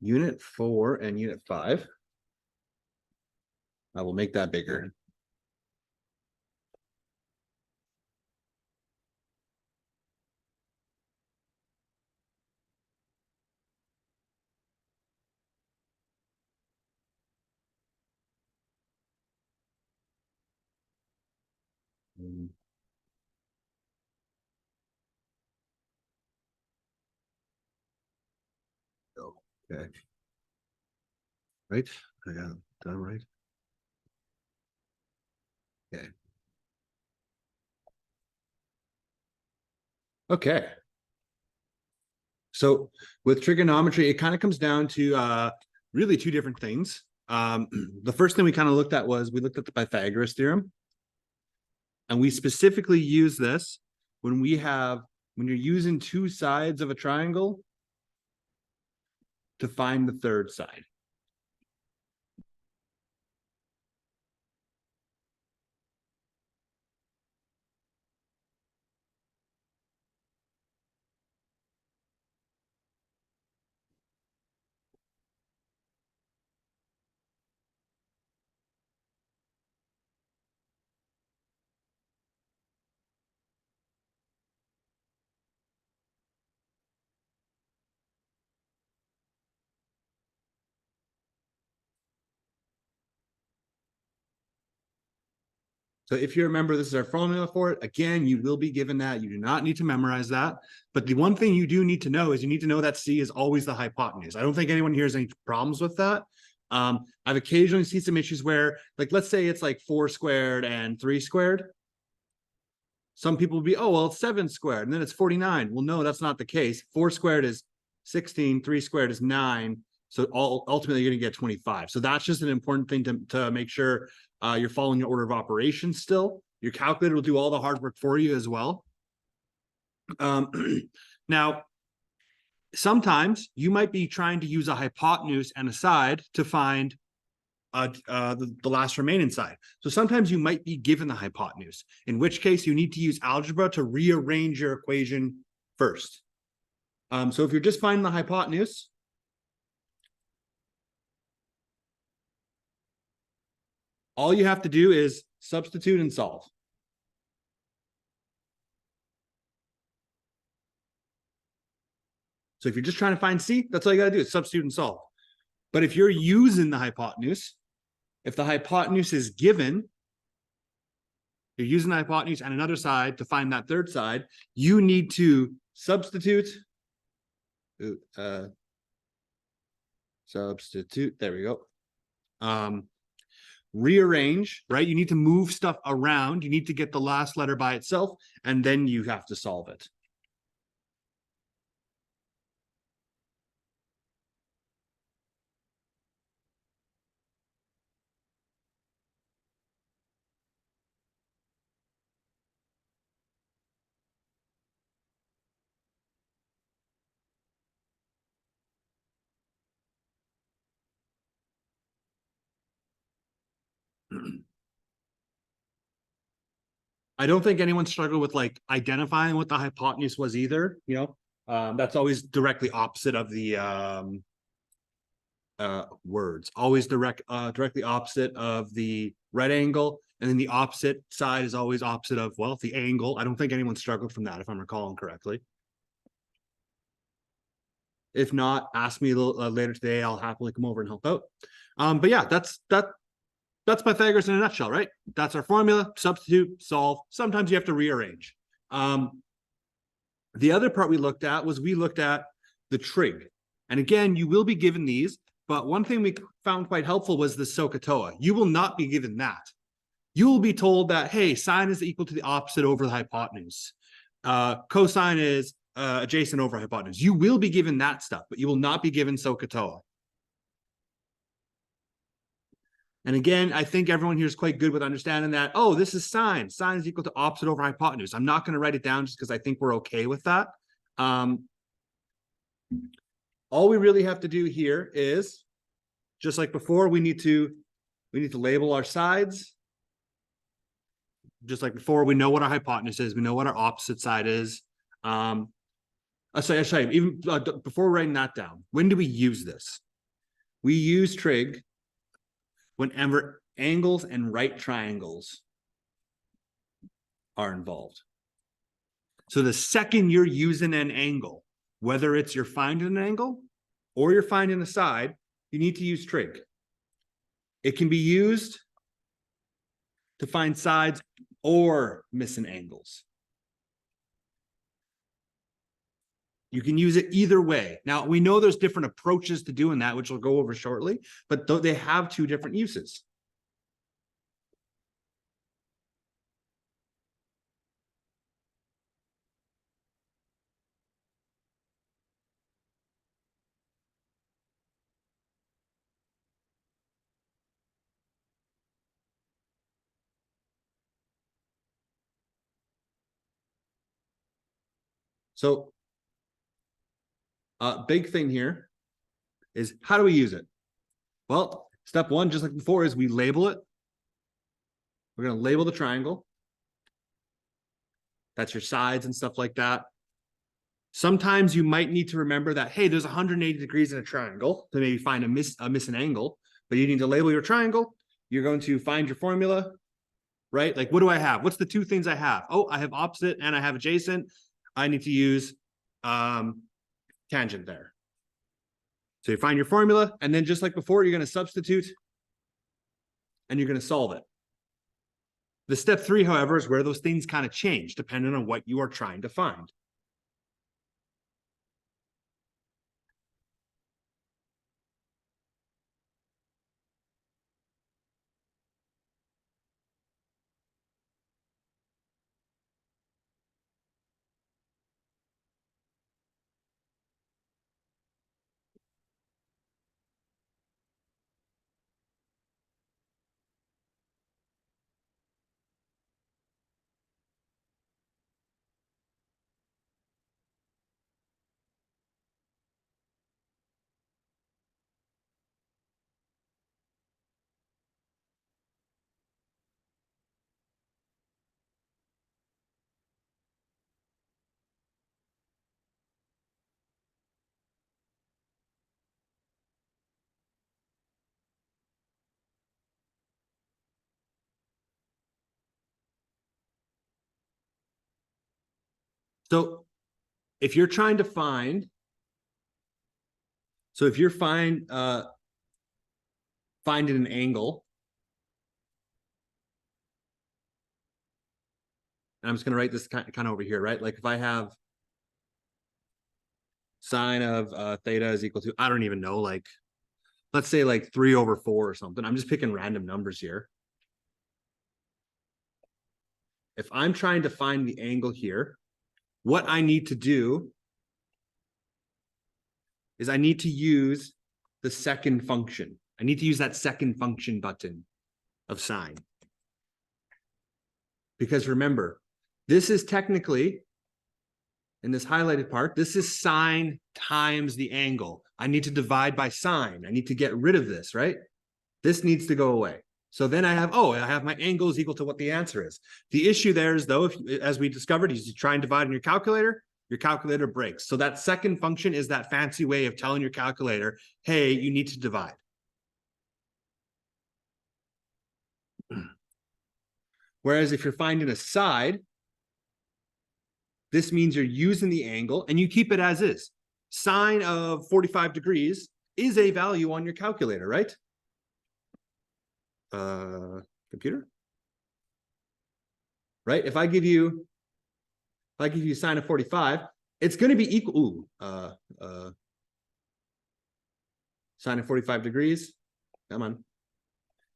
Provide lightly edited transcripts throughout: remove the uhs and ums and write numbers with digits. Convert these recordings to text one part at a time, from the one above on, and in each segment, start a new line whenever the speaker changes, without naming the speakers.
Unit 4 and Unit 5. I will make that bigger. Okay. Right? I got it done right. Okay. Okay. So with trigonometry, it kind of comes down to really two different things. The first thing we kind of looked at was we looked at the Pythagoras theorem. And we specifically use this when when you're using two sides of a triangle to find the third side. So if you remember, this is our formula for it. Again, you will be given that. You do not need to memorize that. But the one thing you do need to know is you need to know that C is always the hypotenuse. I don't think anyone here has any problems with that. I've occasionally seen some issues where, like, let's say it's like 4 squared and 3 squared. Some people will be, oh, well, it's 7 squared, and then it's 49. Well, no, that's not the case. 4 squared is 16, 3 squared is 9. So ultimately, you're going to get 25. So that's just an important thing to make sure you're following your order of operations still. Your calculator will do all the hard work for you as well. Now, sometimes you might be trying to use a hypotenuse and a side to find the last remaining side. So sometimes you might be given the hypotenuse, in which case you need to use algebra to rearrange your equation first. So if you're just finding the hypotenuse, all you have to do is substitute and solve. So if you're just trying to find C, that's all you got to do is substitute and solve. But if you're using the hypotenuse, if the hypotenuse is given, you're using the hypotenuse and another side to find that third side, you need to substitute. Substitute, there we go. Rearrange, right? You need to move stuff around. You need to get the last letter by itself, and then you have to solve it. I don't think anyone struggled with like identifying what the hypotenuse was either. That's always directly opposite of the words. Always directly opposite of the right angle, and then the opposite side is always opposite of, well, the angle. I don't think anyone struggled from that, if I'm recalling correctly. If not, ask me a little later today. I'll happily come over and help out. But yeah, that's Pythagoras in a nutshell, right? That's our formula. Substitute, solve. Sometimes you have to rearrange. The other part we looked at was the trig. And again, you will be given these, but one thing we found quite helpful was the SOHCAHTOA. You will not be given that. You will be told that, hey, sine is equal to the opposite over the hypotenuse. Cosine is adjacent over hypotenuse. You will be given that stuff, but you will not be given SOHCAHTOA. And again, I think everyone here is quite good with understanding that, oh, this is sine. Sine is equal to opposite over hypotenuse. I'm not going to write it down just because I think we're okay with that. All we really have to do here is, just like before, we need to label our sides. Just like before, we know what our hypotenuse is. We know what our opposite side is. Sorry, even before writing that down, when do we use this? we use trig whenever angles and right triangles are involved. So the second you're using an angle, whether it's you're finding an angle or you're finding a side, you need to use trig. It can be used to find sides or missing angles. You can use it either way. Now, we know there's different approaches to doing that, which we'll go over shortly, but they have two different uses. So, big thing here is how do we use it? Well, step one, just like before, is we label it. We're going to label the triangle. That's your sides and stuff like that. Sometimes you might need to remember that, hey, there's 180 degrees in a triangle to maybe find a missing angle, but you need to label your triangle. You're going to find your formula, right? Like, what do I have? What's the two things I have? Oh, I have opposite and I have adjacent. I need to use tangent there. So you find your formula, and then just like before, you're going to substitute and you're going to solve it. The step three, however, is where those things kind of change depending on what you are trying to find. So if you're trying to find, so if you're finding an angle, and I'm just going to write this kind of over here, right? Like if I have sine of theta is equal to, I don't even know, like, let's say like 3/4 or something. I'm just picking random numbers here. If I'm trying to find the angle here, what I need to do is I need to use the second function. I need to use that second function button of sine. Because remember, this is technically, in this highlighted part, this is sine times the angle. I need to divide by sine. I need to get rid of this, right? This needs to go away. So then I have my angle is equal to what the answer is. The issue there is, though, as we discovered, is you try and divide in your calculator breaks. So that second function is that fancy way of telling your calculator, hey, you need to divide. Whereas if you're finding a side, this means you're using the angle and you keep it as is. Sine of 45 degrees is a value on your calculator, right? Computer? Right? If I give you sine of 45, it's going to be equal. Sine of 45 degrees. Come on.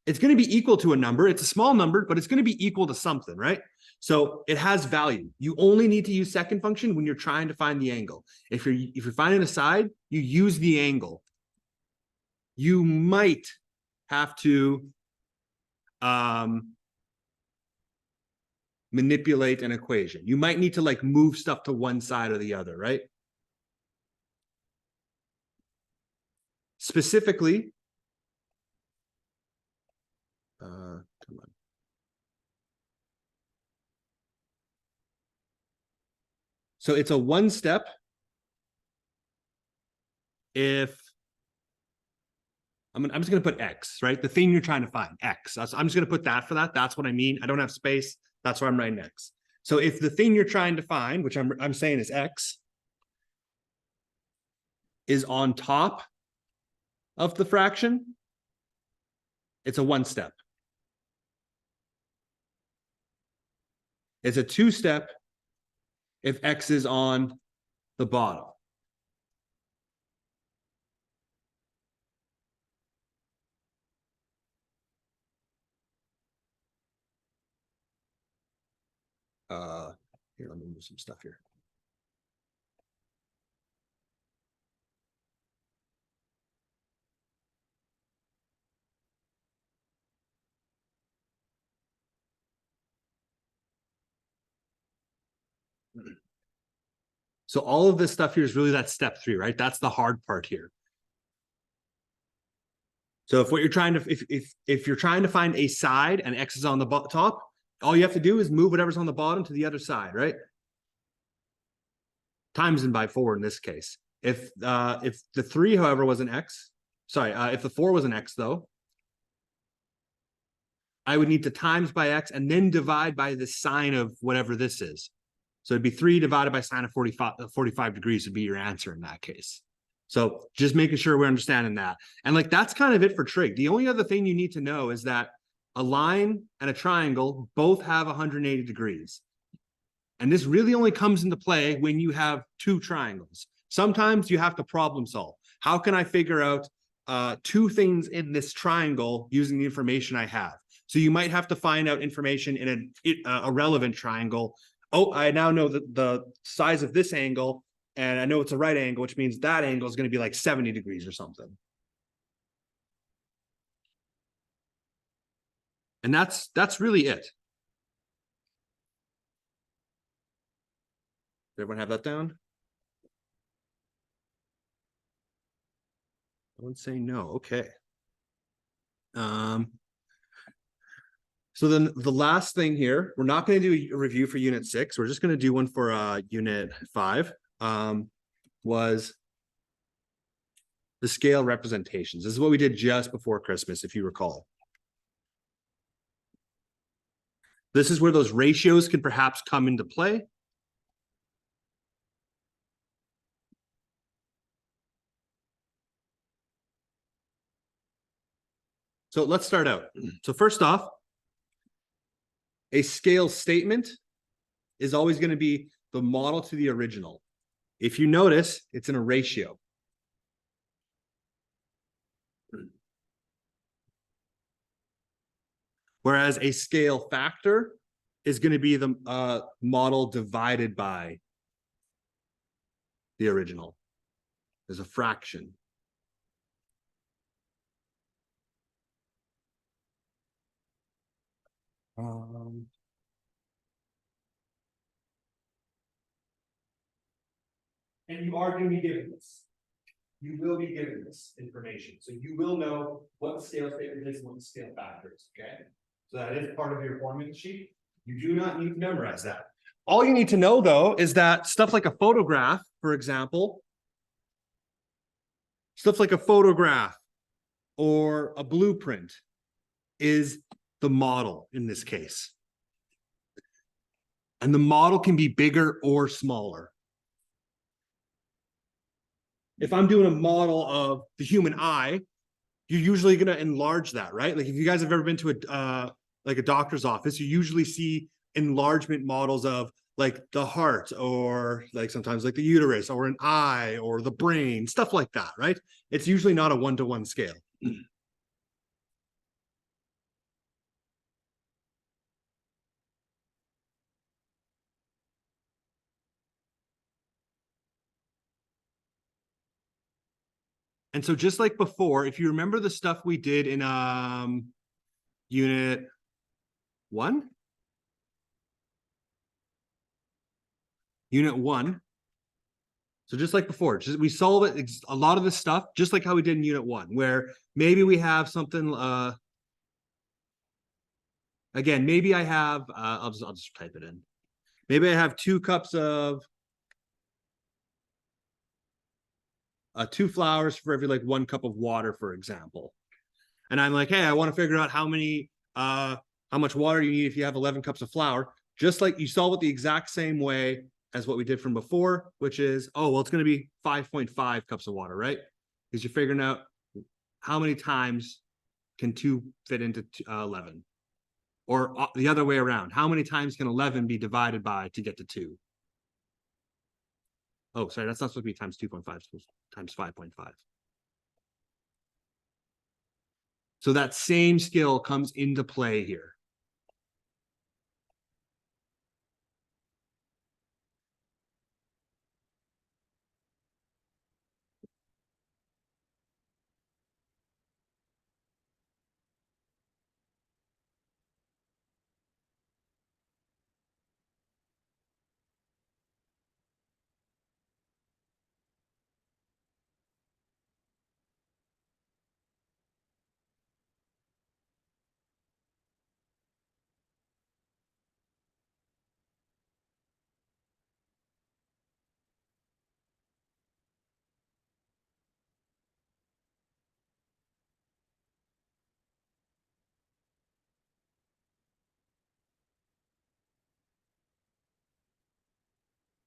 It's going to be equal to a number. It's a small number, but it's going to be equal to something, right? So it has value. You only need to use second function when you're trying to find the angle. If you're finding a side, you use the angle. You might have to manipulate an equation. You might need to like move stuff to one side or the other, right? Specifically, come on. So it's a one step if I'm just going to put X, right? The thing you're trying to find, X. I'm just going to put that for that. That's what I mean. I don't have space. That's why I'm writing X. So if the thing you're trying to find, which I'm saying is X, is on top of the fraction, it's a one step. It's a two step if X is on the bottom. Here, let me move some stuff here. So all of this stuff here is really that step 3, right? That's the hard part here. So if what you're trying to, if you're trying to find a side and X is on the top, all you have to do is move whatever's on the bottom to the other side, right? Times them by 4 in this case. If the 3, however, was an X, sorry, if the 4 was an X though, I would need to times by X and then divide by the sine of whatever this is. So it'd be 3 divided by sine of 45 degrees would be your answer in that case. So just making sure we're understanding that. And like, that's kind of it for trig. The only other thing you need to know is that a line and a triangle both have 180 degrees. And this really only comes into play when you have 2 triangles. Sometimes you have to problem solve. How can I figure out 2 things in this triangle using the information I have? So you might have to find out information in a relevant triangle. Oh, I now know the size of this angle, and I know it's a right angle, which means that angle is going to be like 70 degrees or something. And that's really it. Did everyone have that down? I would say no. Okay. So then the last thing here, we're not going to do a review for unit 6. We're just going to do one for unit 5. Was the scale representations. This is what we did just before Christmas, if you recall. This is where those ratios can perhaps come into play. So let's start out. So first off, a scale statement is always going to be the model to the original. If you notice, it's in a ratio. Whereas a scale factor is going to be the model divided by the original as a fraction. And you are going to be given this. You will be given this information. So you will know what the scale statement is and what the scale factor is, okay? So that is part of your formula sheet. You do not need to memorize that. All you need to know, though, is that stuff like a photograph, for example, stuff like a photograph or a blueprint is the model in this case. And the model can be bigger or smaller. If I'm doing a model of the human eye, you're usually going to enlarge that, right? Like if you guys have ever been to a doctor's office, you usually see enlargement models of like the heart or like sometimes like the uterus or an eye or the brain, stuff like that, right? It's usually not a one-to-one scale. And so just like before, if you remember the stuff we did in unit 1? Unit 1. So just like before, we solve it a lot of this stuff, just like how we did in unit 1, where maybe we have something, again, maybe I have, I'll just type it in. Maybe I have 2 cups of 2 flowers for every like 1 cup of water, for example. And I'm like, hey, I want to figure out how much water you need if you have 11 cups of flour. Just like you solve it the exact same way as what we did from before, which is, oh, well, it's going to be 5.5 cups of water, right? Because you're figuring out how many times can 2 fit into 11? Or the other way around, how many times can 11 be divided by to get to 2? Oh, sorry, that's not supposed to be times 2.5, times 5.5. So that same skill comes into play here.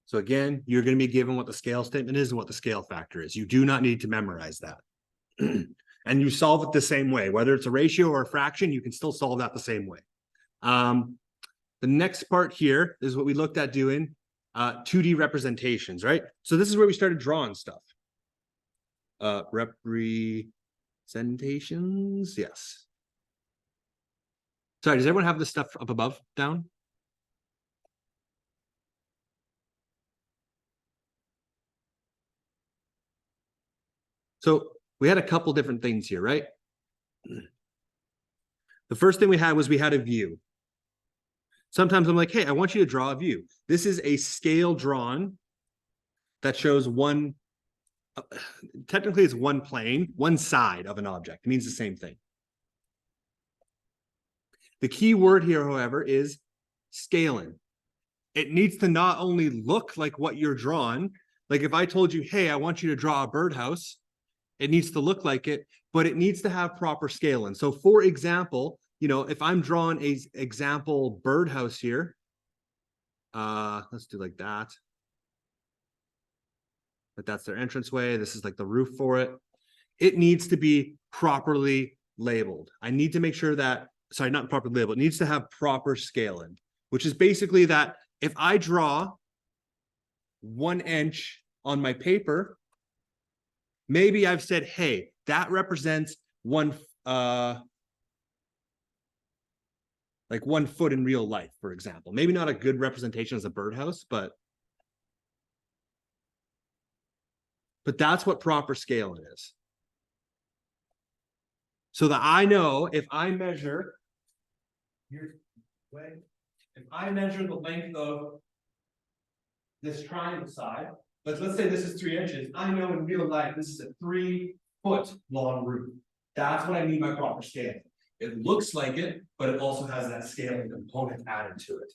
So again, you're going to be given what the scale statement is and what the scale factor is. You do not need to memorize that. And you solve it the same way. Whether it's a ratio or a fraction, you can still solve that the same way. The next part here is what we looked at doing, 2D representations, right? So this is where we started drawing stuff. Representations, yes. Sorry, does everyone have this stuff up above, down? So we had a couple different things here, right? The first thing we had was we had a view. Sometimes I'm like, hey, I want you to draw a view. This is a scale drawn that shows one, technically it's one plane, one side of an object. It means the same thing. The key word here, however, is scaling. It needs to not only look like what you're drawing, like if I told you, hey, I want you to draw a birdhouse, it needs to look like it, but it needs to have proper scaling. So for example, you know, if I'm drawing a example birdhouse here, let's do like that. But that's their entranceway. This is like the roof for it. It needs to be properly labeled. I need to make sure that, sorry, not properly labeled, it needs to have proper scaling, which is basically that if I draw 1 inch on my paper, maybe I've said, hey, that represents like 1 foot in real life, for example. Maybe not a good representation as a birdhouse, but that's what proper scaling is. So that I know if I measure, if I measure the length of this triangle side, let's say this is 3 inches. I know in real life this is a 3 foot long roof. That's what I mean by proper scaling. It looks like it, but it also has that scaling component added to it.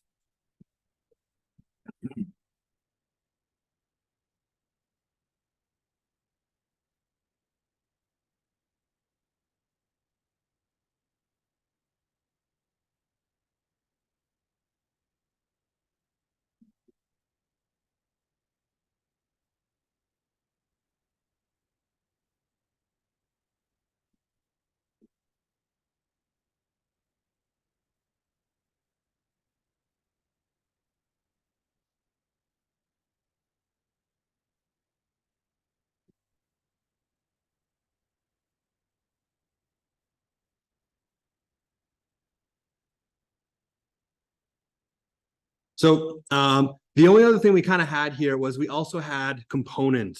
So the only other thing we kind of had here was we also had component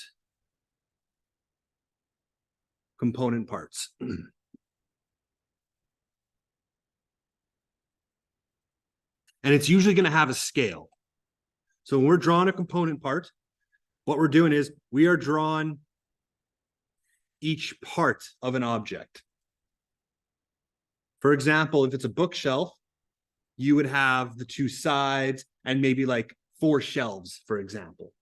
parts. And it's usually going to have a scale. So when we're drawing a component part, what we're doing is we are drawing each part of an object. For example, if it's a bookshelf, you would have the 2 sides and maybe like 4 shelves, for example.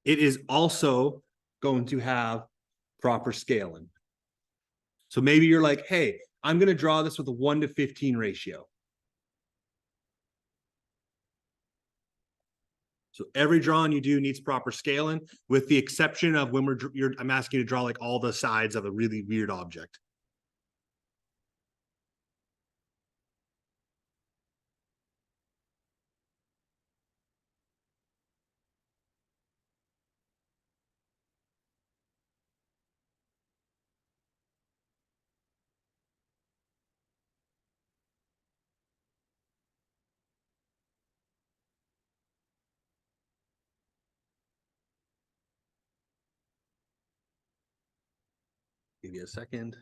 it is also going to have proper scaling. So maybe you're like, hey, I'm going to draw this with a 1:15 ratio. So every drawing you do needs proper scaling, with the exception of when I'm asking you to draw like all the sides of a really weird object. Give you a second.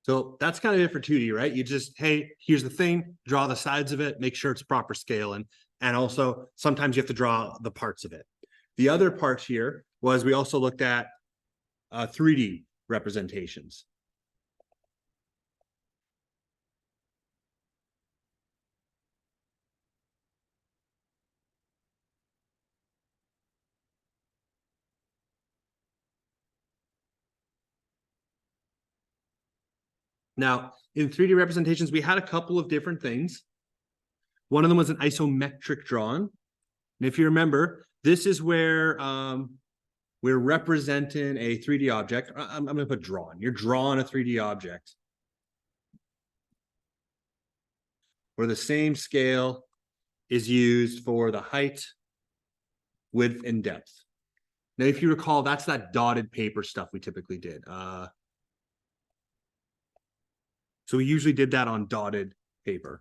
So that's kind of it for 2D, right? You just, hey, here's the thing, draw the sides of it, make sure it's proper scaling. And also sometimes you have to draw the parts of it. The other part here was we also looked at 3D representations. Now, in 3D representations, we had a couple of different things. One of them was an isometric drawing. And if you remember, this is where we're representing a 3D object. I'm going to put drawing. You're drawing a 3D object where the same scale is used for the height, width, and depth. Now, if you recall, that's that dotted paper stuff we typically did. So we usually did that on dotted paper.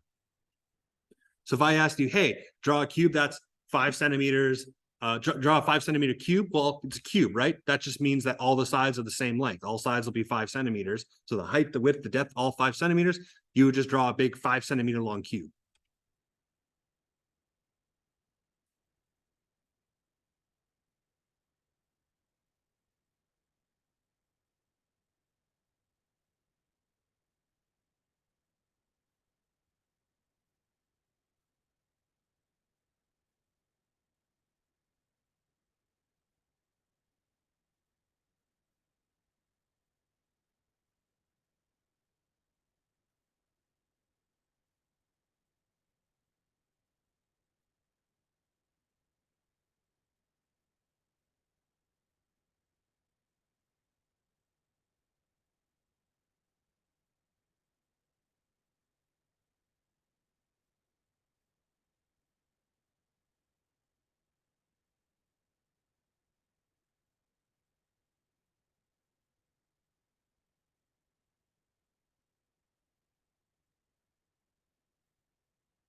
So if I asked you, hey, draw a cube that's 5 centimeters, draw a 5 centimeter cube, well, it's a cube, right? That just means that all the sides are the same length. All sides will be 5 centimeters. So the height, the width, the depth, all 5 centimeters. You would just draw a big 5 centimeter long cube.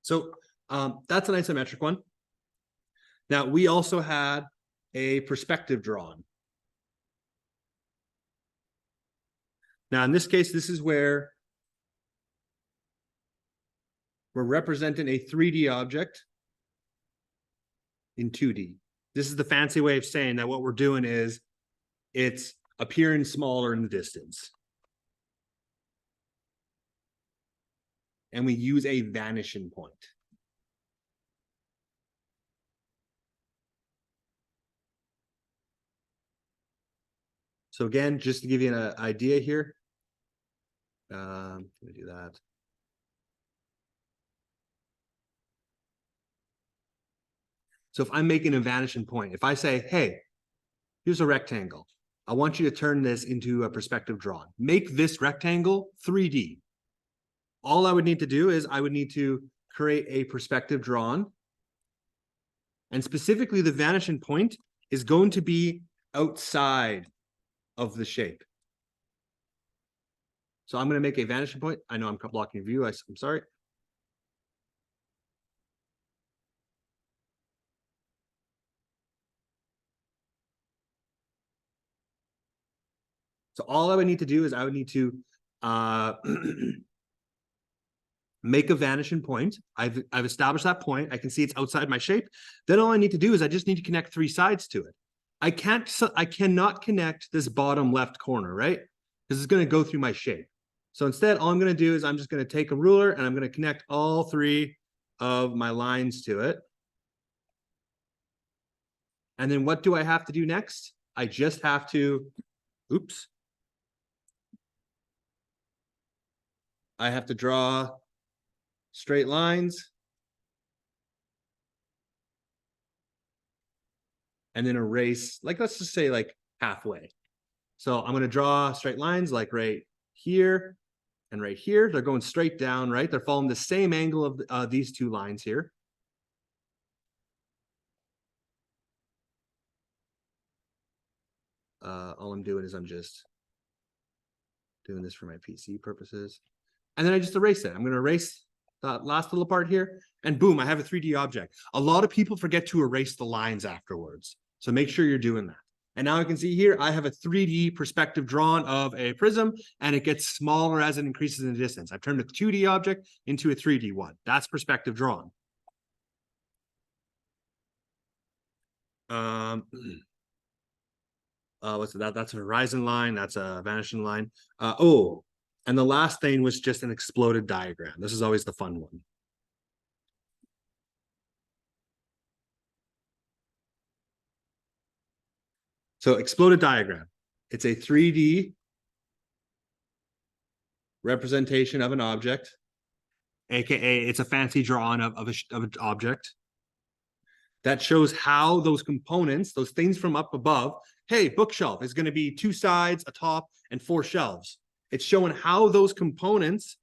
So that's an isometric one. Now, we also had a perspective drawing. Now, in this case, this is where we're representing a 3D object in 2D. This is the fancy way of saying that what we're doing is it's appearing smaller in the distance. And we use a vanishing point. So again, just to give you an idea here, let me do that. So if I'm making a vanishing point, if I say, hey, here's a rectangle. I want you to turn this into a perspective drawing. Make this rectangle 3D. all I would need to do is I would need to create a perspective drawn. And specifically, the vanishing point is going to be outside of the shape. So I'm going to make a vanishing point. I know I'm blocking view. I'm sorry. So all I would need to do is I would need to make a vanishing point. I've established that point. I can see it's outside my shape. Then all I need to do is I just need to connect three sides to it. I cannot connect this bottom left corner, right? Because it's going to go through my shape. So instead, all I'm going to do is I'm just going to take a ruler and I'm going to connect all three of my lines to it. And then what do I have to do next? I just have to, oops. I have to draw straight lines. And then erase, like, let's just say like halfway. So I'm going to draw straight lines like right here and right here. They're going straight down, right? They're following the same angle of these two lines here. All I'm doing is I'm just doing this for my PC purposes. And then I just erase it. I'm going to erase the last little part here. And boom, I have a 3D object. A lot of people forget to erase the lines afterwards. So make sure you're doing that. And now I can see here, I have a 3D perspective drawn of a prism, and it gets smaller as it increases in distance. I've turned a 2D object into a 3D one. That's perspective drawn. What's that? That's a horizon line. That's a vanishing line. And the last thing was just an exploded diagram. This is always the fun one. So exploded diagram. It's a 3D representation of an object, aka it's a fancy drawing of an object that shows how those components, those things from up above, hey, bookshelf is going to be 2 sides, a top, and 4 shelves. It's showing how those components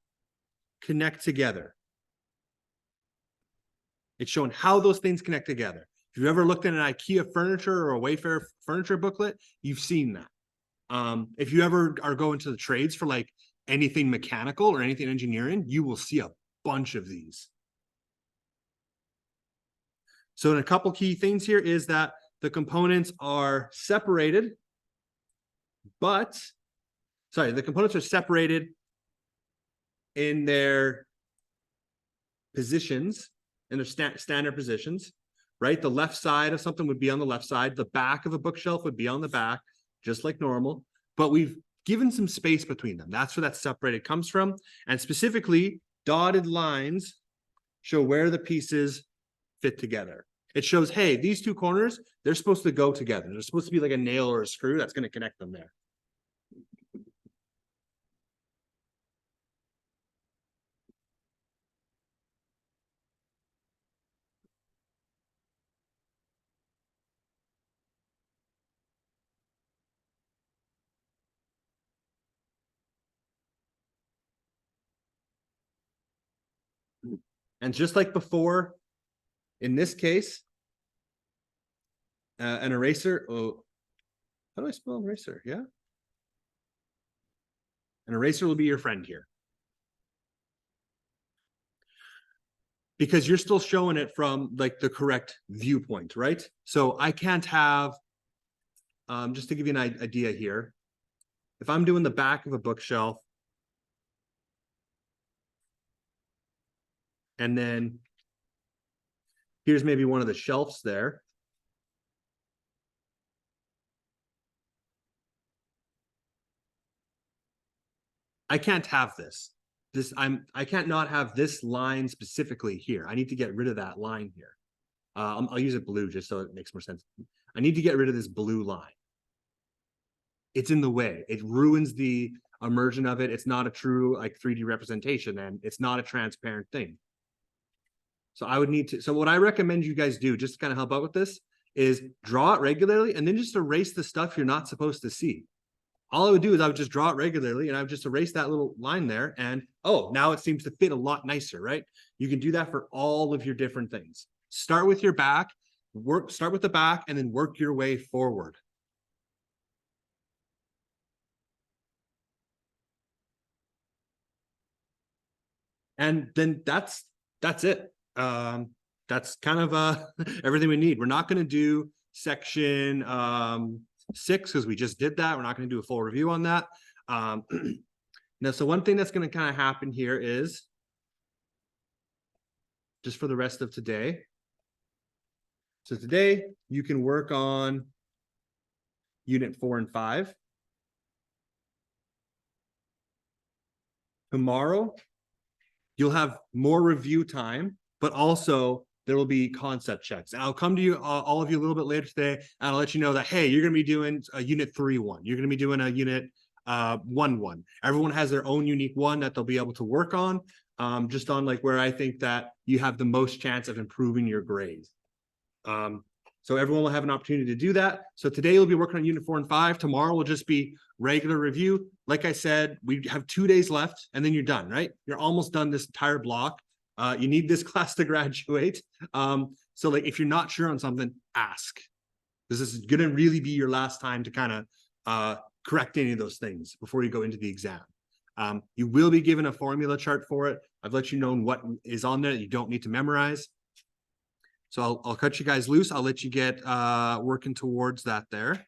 connect together. It's showing how those things connect together. If you've ever looked at an IKEA furniture or a Wayfair furniture booklet, you've seen that. If you ever are going to the trades for like anything mechanical or anything engineering, you will see a bunch of these. So in a couple key things here is that the components are separated, the components are separated in their positions, in their standard positions, right? The left side of something would be on the left side. The back of a bookshelf would be on the back, just like normal. But we've given some space between them. That's where that separated comes from. And specifically, dotted lines show where the pieces fit together. It shows, hey, these two corners, they're supposed to go together. There's supposed to be like a nail or a screw that's going to connect them there. And just like before, in this case, an eraser. Oh, how do I spell eraser? Yeah. An eraser will be your friend here. Because you're still showing it from like the correct viewpoint, right? So I can't have, just to give you an idea here, if I'm doing the back of a bookshelf, and then here's maybe one of the shelves there. I can't have this. I can't not have this line specifically here. I need to get rid of that line here. I'll use it blue just so it makes more sense. I need to get rid of this blue line. It's in the way. It ruins the immersion of it. It's not a true like 3D representation, and it's not a transparent thing. So I would need to, so what I recommend you guys do, just to kind of help out with this, is draw it regularly and then just erase the stuff you're not supposed to see. all I would do is I would just draw it regularly and I would just erase that little line there. And oh, now it seems to fit a lot nicer, right? You can do that for all of your different things. Start with your back, start with the back, and then work your way forward. And then that's it. That's kind of everything we need. We're not going to do section 6 because we just did that. We're not going to do a full review on that. Now, so one thing that's going to kind of happen here is just for the rest of today. So today you can work on unit 4 and 5. Tomorrow, you'll have more review time, but also there will be concept checks. And I'll come to you, all of you, a little bit later today, and I'll let you know that, hey, you're going to be doing a unit 3-1. You're going to be doing a unit 1-1. Everyone has their own unique one that they'll be able to work on, just on like where I think that you have the most chance of improving your grades. So everyone will have an opportunity to do that. So today you'll be working on unit 4 and 5. Tomorrow will just be regular review. Like I said, we have 2 days left and then you're done, right? You're almost done this entire block. You need this class to graduate. So like if you're not sure on something, ask. This is going to really be your last time to kind of correct any of those things before you go into the exam. You will be given a formula chart for it. I've let you know what is on there that you don't need to memorize. So I'll cut you guys loose. I'll let you get working towards that there.